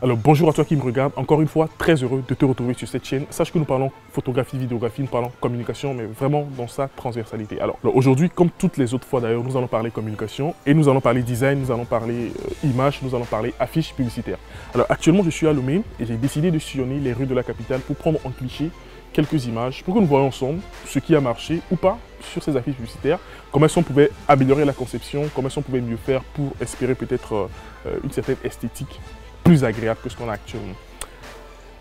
Alors bonjour à toi qui me regarde, encore une fois très heureux de te retrouver sur cette chaîne. Sache que nous parlons photographie, vidéographie, nous parlons communication, mais vraiment dans sa transversalité. Alors aujourd'hui, comme toutes les autres fois d'ailleurs, nous allons parler communication et nous allons parler design, nous allons parler image, nous allons parler affiches publicitaires. Alors actuellement je suis à Lomé et j'ai décidé de sillonner les rues de la capitale pour prendre en cliché quelques images pour que nous voyons ensemble ce qui a marché ou pas sur ces affiches publicitaires, comment est-ce qu'on pouvait améliorer la conception, comment est-ce qu'on pouvait mieux faire pour espérer peut-être une certaine esthétique plus agréable que ce qu'on a actuellement.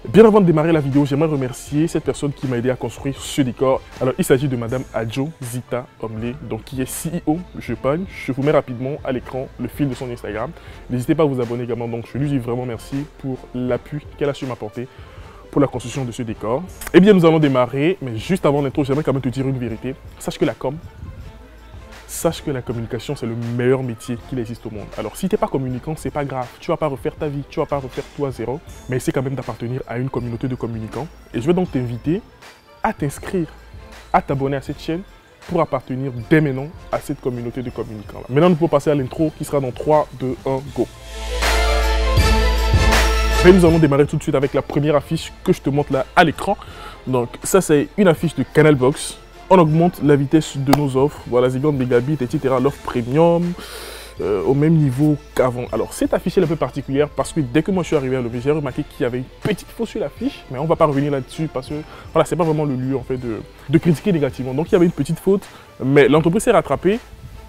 Bien avant de démarrer la vidéo, j'aimerais remercier cette personne qui m'a aidé à construire ce décor. Alors, il s'agit de Madame Adjo Zita Omlé, donc qui est CEO Je Pogne. Je vous mets rapidement à l'écran le fil de son Instagram. N'hésitez pas à vous abonner également. Donc, je lui dis vraiment merci pour l'appui qu'elle a su m'apporter pour la construction de ce décor. Eh bien, nous allons démarrer, mais juste avant l'intro, j'aimerais quand même te dire une vérité. Sache que la communication, c'est le meilleur métier qu'il existe au monde. Alors, si tu n'es pas communicant, c'est pas grave. Tu ne vas pas refaire ta vie, tu ne vas pas refaire toi à zéro. Mais essaie quand même d'appartenir à une communauté de communicants. Et je vais donc t'inviter à t'inscrire, à t'abonner à cette chaîne pour appartenir dès maintenant à cette communauté de communicants. Maintenant, nous pouvons passer à l'intro qui sera dans 3, 2, 1, go. Et nous allons démarrer tout de suite avec la première affiche que je te montre là à l'écran. Donc, ça, c'est une affiche de Canal Box. On augmente la vitesse de nos offres, voilà, 50 mégabits, etc. L'offre premium, au même niveau qu'avant. Alors, cette affiche est un peu particulière parce que dès que moi je suis arrivé à l'objet, j'ai remarqué qu'il y avait une petite faute sur l'affiche, mais on ne va pas revenir là-dessus parce que voilà, c'est pas vraiment le lieu en fait de critiquer négativement. Donc, il y avait une petite faute, mais l'entreprise s'est rattrapée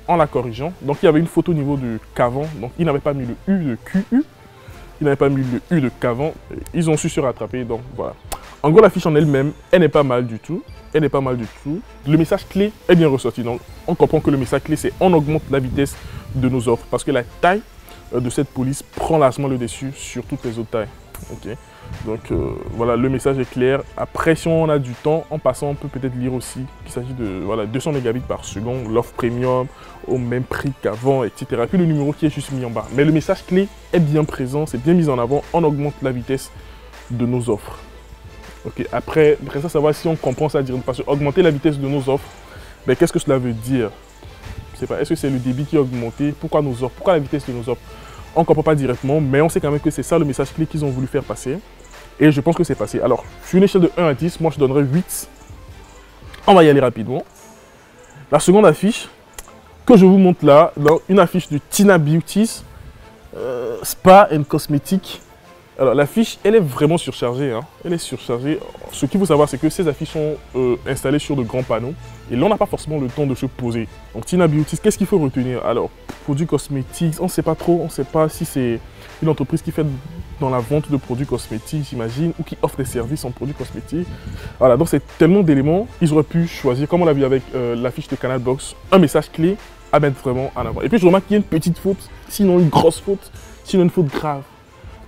en la corrigeant. Donc, il y avait une faute au niveau de qu'avant, donc il n'avait pas mis le U de QU, il n'avait pas mis le U de qu'avant, ils ont su se rattraper, donc voilà. En gros, l'affiche en elle-même, elle n'est pas mal du tout. Elle n'est pas mal du tout. Le message clé est bien ressorti. Donc, on comprend que le message clé, c'est on augmente la vitesse de nos offres parce que la taille de cette police prend largement le dessus sur toutes les autres tailles. Okay. Donc, voilà, le message est clair. Après, si on a du temps, en passant, on peut peut-être lire aussi qu'il s'agit de voilà, 200 mégabits par seconde, l'offre premium au même prix qu'avant, etc. Et puis le numéro qui est juste mis en bas. Mais le message clé est bien présent, c'est bien mis en avant. On augmente la vitesse de nos offres. Ok, après ça, savoir si on comprend ça directement. Parce que augmenter la vitesse de nos offres, ben, qu'est-ce que cela veut dire? Je sais pas, est-ce que c'est le débit qui a augmenté? Pourquoi nos offres? Pourquoi la vitesse de nos offres? On ne comprend pas directement, mais on sait quand même que c'est ça le message clé qu'ils ont voulu faire passer. Et je pense que c'est passé. Alors, sur une échelle de 1 à 10, moi je donnerais 8. On va y aller rapidement. La seconde affiche que je vous montre là, dans une affiche de Tina Beauties, Spa and Cosmetics. Alors l'affiche, elle est vraiment surchargée, hein. Elle est surchargée. Ce qu'il faut savoir, c'est que ces affiches sont installées sur de grands panneaux. Et là, on n'a pas forcément le temps de se poser. Donc Tina Beauty, qu'est-ce qu'il faut retenir? Alors, produits cosmétiques, on ne sait pas trop. On ne sait pas si c'est une entreprise qui fait dans la vente de produits cosmétiques, j'imagine, ou qui offre des services en produits cosmétiques. Voilà, donc c'est tellement d'éléments. Ils auraient pu choisir, comme on l'a vu avec l'affiche de Canal Box, un message clé à mettre vraiment en avant. Et puis je remarque qu'il y a une petite faute, sinon une grosse faute, sinon une faute grave.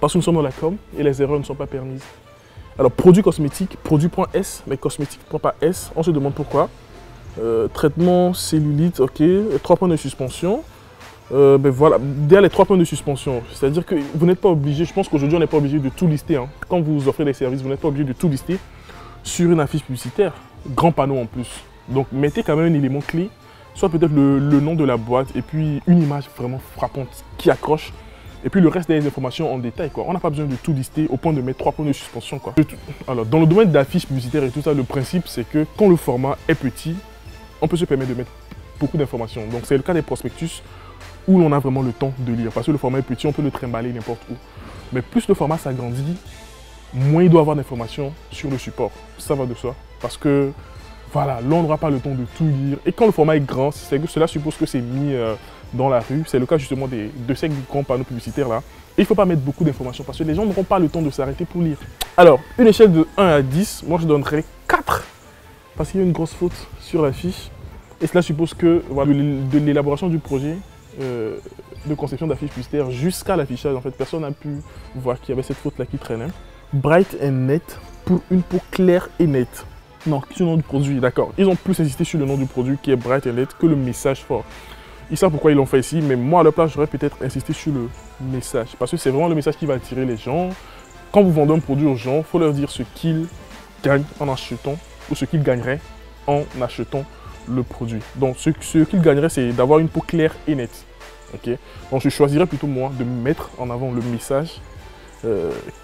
Parce que nous sommes dans la com et les erreurs ne sont pas permises. Alors, produits cosmétiques, produit.s, mais cosmétique.s, on se demande pourquoi. Traitement cellulite, ok. 3 points de suspension. Ben voilà, derrière les 3 points de suspension, c'est-à-dire que vous n'êtes pas obligé, je pense qu'aujourd'hui on n'est pas obligé de tout lister. Hein. Quand vous offrez des services, vous n'êtes pas obligé de tout lister sur une affiche publicitaire. Grand panneau en plus. Donc, mettez quand même un élément clé, soit peut-être le nom de la boîte et puis une image vraiment frappante qui accroche. Et puis le reste des informations en détail, quoi. On n'a pas besoin de tout lister au point de mettre 3 points de suspension, quoi. Alors, dans le domaine d'affiches publicitaires et tout ça, le principe, c'est que quand le format est petit, on peut se permettre de mettre beaucoup d'informations. Donc, c'est le cas des prospectus où l'on a vraiment le temps de lire. Parce que le format est petit, on peut le trimballer n'importe où. Mais plus le format s'agrandit, moins il doit avoir d'informations sur le support. Ça va de soi. Parce que, voilà, là, on n'aura pas le temps de tout lire. Et quand le format est grand, cela suppose que c'est mis dans la rue. C'est le cas justement de ces grands panneaux publicitaires là. Et il ne faut pas mettre beaucoup d'informations parce que les gens n'auront pas le temps de s'arrêter pour lire. Alors, une échelle de 1 à 10, moi je donnerais 4 parce qu'il y a une grosse faute sur l'affiche. Et cela suppose que voilà, de l'élaboration du projet de conception d'affiches publicitaires jusqu'à l'affichage, en fait, personne n'a pu voir qu'il y avait cette faute là qui traînait. Bright and net pour une peau claire et nette. Non, sur le nom du produit, d'accord. Ils ont plus insisté sur le nom du produit qui est Bright and net que le message fort. Ils savent pourquoi ils l'ont fait ici, mais moi à leur place, j'aurais peut-être insisté sur le message. Parce que c'est vraiment le message qui va attirer les gens. Quand vous vendez un produit aux gens, il faut leur dire ce qu'ils gagnent en achetant ou ce qu'ils gagneraient en achetant le produit. Donc ce qu'ils gagneraient, c'est d'avoir une peau claire et nette. Okay. Donc je choisirais plutôt moi de mettre en avant le message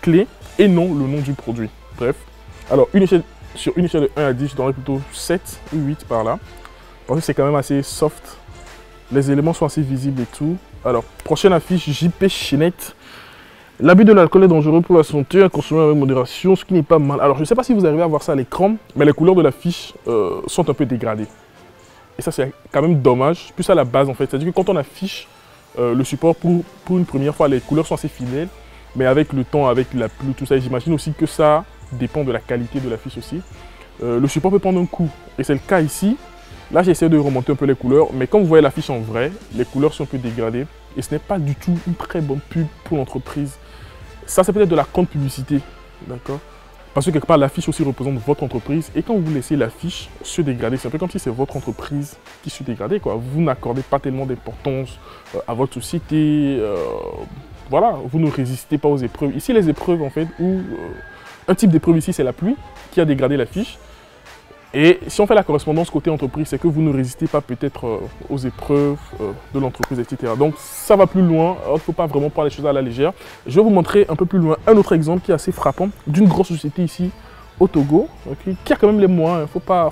clé et non le nom du produit. Bref, alors sur une échelle de 1 à 10, je donnerais plutôt 7 ou 8 par là. Parce que c'est quand même assez soft. Les éléments sont assez visibles et tout. Alors, prochaine affiche, JP Chénette. L'abus de l'alcool est dangereux pour la santé, à consommer avec modération, ce qui n'est pas mal. Alors, je ne sais pas si vous arrivez à voir ça à l'écran, mais les couleurs de l'affiche sont un peu dégradées. Et ça, c'est quand même dommage, plus à la base en fait. C'est-à-dire que quand on affiche le support pour une première fois, les couleurs sont assez fidèles. Mais avec le temps, avec la pluie, tout ça, j'imagine aussi que ça dépend de la qualité de l'affiche aussi. Le support peut prendre un coup. Et c'est le cas ici. Là, j'essaie de remonter un peu les couleurs, mais comme vous voyez l'affiche en vrai, les couleurs sont un peu dégradées et ce n'est pas du tout une très bonne pub pour l'entreprise. Ça, c'est peut-être de la contre-publicité, d'accord? Parce que quelque part, l'affiche aussi représente votre entreprise et quand vous laissez l'affiche se dégrader, c'est un peu comme si c'est votre entreprise qui se dégradait, quoi. Vous n'accordez pas tellement d'importance à votre société, voilà, vous ne résistez pas aux épreuves. Ici, les épreuves, en fait, où un type d'épreuve ici, c'est la pluie qui a dégradé l'affiche. Et si on fait la correspondance côté entreprise, c'est que vous ne résistez pas peut-être aux épreuves de l'entreprise, etc. Donc ça va plus loin, il ne faut pas vraiment prendre les choses à la légère. Je vais vous montrer un peu plus loin un autre exemple qui est assez frappant d'une grosse société ici au Togo, okay, qui a quand même les moyens, faut pas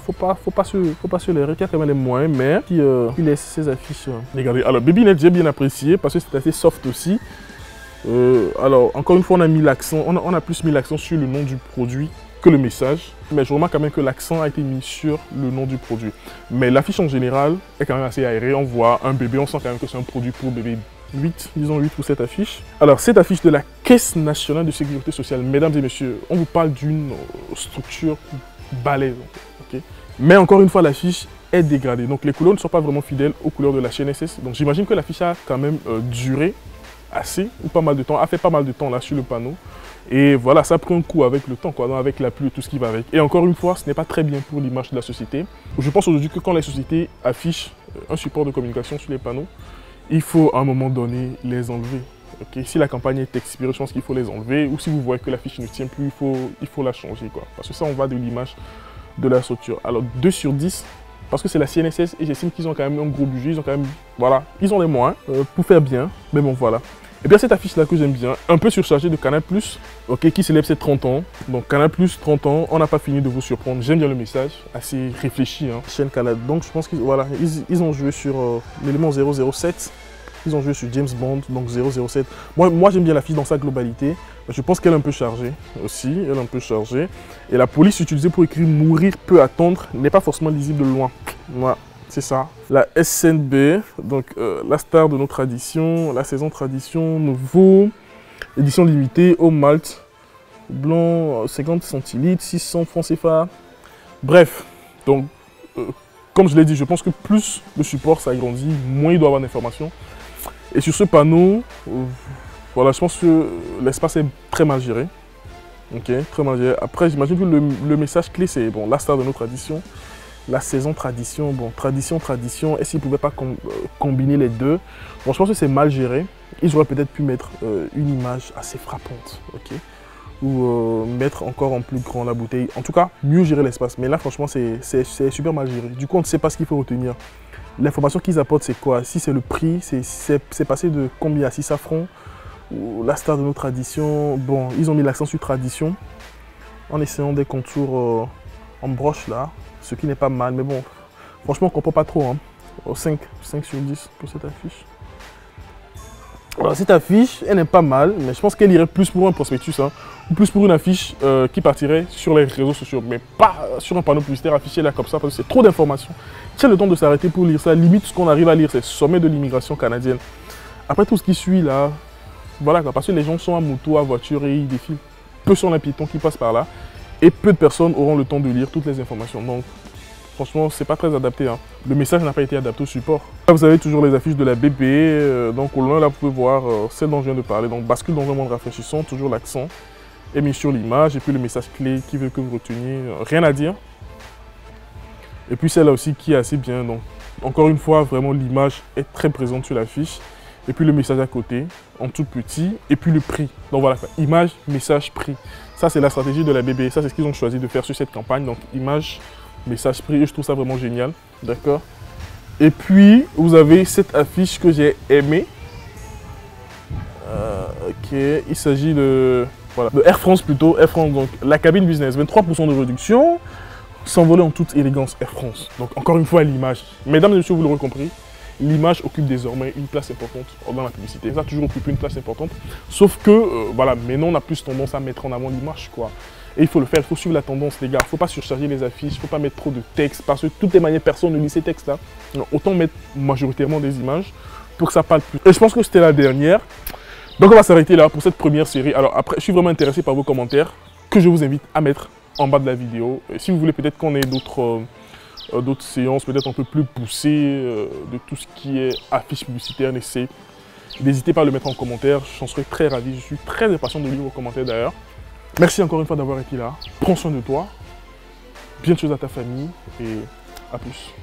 se leurrer, qui a quand même les moyens, mais qui laisse ses affiches dégradées. Alors Babynet, j'ai bien apprécié parce que c'est assez soft aussi. Alors encore une fois, on a plus mis l'accent sur le nom du produit que le message, mais je remarque quand même que l'accent a été mis sur le nom du produit. Mais l'affiche en général est quand même assez aérée. On voit un bébé, on sent quand même que c'est un produit pour bébé 8, disons 8 pour cette affiche. Alors cette affiche de la Caisse nationale de sécurité sociale, mesdames et messieurs, on vous parle d'une structure balèze, okay? Mais encore une fois, l'affiche est dégradée. Donc les couleurs ne sont pas vraiment fidèles aux couleurs de la CNSS. Donc j'imagine que l'affiche a quand même duré assez ou pas mal de temps, a fait pas mal de temps là sur le panneau. Et voilà, ça prend un coup avec le temps, quoi, avec la pluie et tout ce qui va avec. Et encore une fois, ce n'est pas très bien pour l'image de la société. Je pense aujourd'hui que quand les sociétés affichent un support de communication sur les panneaux, il faut à un moment donné les enlever. Okay? Si la campagne est expirée, je pense qu'il faut les enlever. Ou si vous voyez que l'affiche ne tient plus, il faut la changer, quoi. Parce que ça, on va de l'image de la structure. Alors 2 sur 10, parce que c'est la CNSS et j'estime qu'ils ont quand même un gros budget, ils ont quand même, voilà, ils ont les moyens pour faire bien. Mais bon, voilà. Et bien cette affiche-là que j'aime bien, un peu surchargée de Canal+, okay, qui célèbre ses 30 ans. Donc Canal+, 30 ans, on n'a pas fini de vous surprendre. J'aime bien le message, assez réfléchi. Hein. Chaîne Canal. Donc je pense qu'ils voilà, ils ont joué sur l'élément 007. Ils ont joué sur James Bond, donc 007. Moi j'aime bien l'affiche dans sa globalité. Je pense qu'elle est un peu chargée aussi. Elle est un peu chargée. Et la police utilisée pour écrire « Mourir peut attendre » n'est pas forcément lisible de loin. Voilà. C'est ça. La SNB, donc la star de nos traditions, la saison tradition, nouveau, édition limitée, au malt, blanc, 50 centilitres, 600 francs CFA. Bref, donc, comme je l'ai dit, je pense que plus le support s'agrandit, moins il doit y avoir d'informations. Et sur ce panneau, voilà, je pense que l'espace est très mal géré. Ok, très mal géré. Après, j'imagine que le message clé, c'est bon, la star de nos traditions. La saison tradition, bon, tradition, est-ce qu'ils ne pouvaient pas combiner les deux? Bon, je pense que c'est mal géré. Ils auraient peut-être pu mettre une image assez frappante, ok? Ou mettre encore en plus grand la bouteille. En tout cas, mieux gérer l'espace. Mais là, franchement, c'est super mal géré. Du coup, on ne sait pas ce qu'il faut retenir. L'information qu'ils apportent, c'est quoi? Si c'est le prix, c'est passé de combien à 6 francs? Ou la star de nos traditions. Bon, ils ont mis l'accent sur tradition en essayant des contours en broche là. Ce qui n'est pas mal, mais bon, franchement, on ne comprend pas trop. Hein. 5 sur 10 pour cette affiche. Alors, cette affiche, elle n'est pas mal, mais je pense qu'elle irait plus pour un prospectus, hein, ou plus pour une affiche qui partirait sur les réseaux sociaux, mais pas sur un panneau publicitaire affiché là comme ça, parce que c'est trop d'informations. Tiens le temps de s'arrêter pour lire ça. Limite, ce qu'on arrive à lire, c'est sommet de l'immigration canadienne. Après tout ce qui suit là, voilà, parce que les gens sont à moto, à voiture et ils défilent. Peu sont les piétons qui passent par là. Et peu de personnes auront le temps de lire toutes les informations. Donc, franchement, c'est pas très adapté. Hein. Le message n'a pas été adapté au support. Là, vous avez toujours les affiches de la BP. Donc, au loin, là, vous pouvez voir celle dont je viens de parler. Donc, bascule dans un monde rafraîchissant. Toujours l'accent est mis sur l'image. Et puis, le message clé qui veut que vous reteniez. Rien à dire. Et puis, celle-là aussi qui est assez bien. Donc, encore une fois, vraiment, l'image est très présente sur l'affiche. Et puis, le message à côté, en tout petit. Et puis, le prix. Donc, voilà, image, message, prix. Ça, c'est la stratégie de la BB. Ça, c'est ce qu'ils ont choisi de faire sur cette campagne. Donc, image, message, prix. Et je trouve ça vraiment génial. D'accord? Et puis, vous avez cette affiche que j'ai aimée. Ok, il s'agit de, voilà, de Air France plutôt. Air France, donc la cabine business, 23% de réduction. S'envoler en toute élégance, Air France. Donc encore une fois, l'image. Mesdames et messieurs, vous l'aurez compris, l'image occupe désormais une place importante dans la publicité. Ça a toujours occupé une place importante. Sauf que, voilà, maintenant on a plus tendance à mettre en avant l'image, quoi. Et il faut le faire, il faut suivre la tendance, les gars. Il ne faut pas surcharger les affiches, il ne faut pas mettre trop de texte. Parce que de toutes les manières, personne ne lit ces textes-là. Autant mettre majoritairement des images pour que ça parle plus. Et je pense que c'était la dernière. Donc on va s'arrêter là pour cette première série. Alors après, je suis vraiment intéressé par vos commentaires que je vous invite à mettre en bas de la vidéo. Et si vous voulez peut-être qu'on ait d'autres séances, peut-être un peu plus poussées de tout ce qui est affiche publicitaire, n'hésitez pas à le mettre en commentaire. J'en serais très ravi. Je suis très impatient de lire vos commentaires d'ailleurs. Merci encore une fois d'avoir été là. Prends soin de toi. Bien de choses à ta famille et à plus.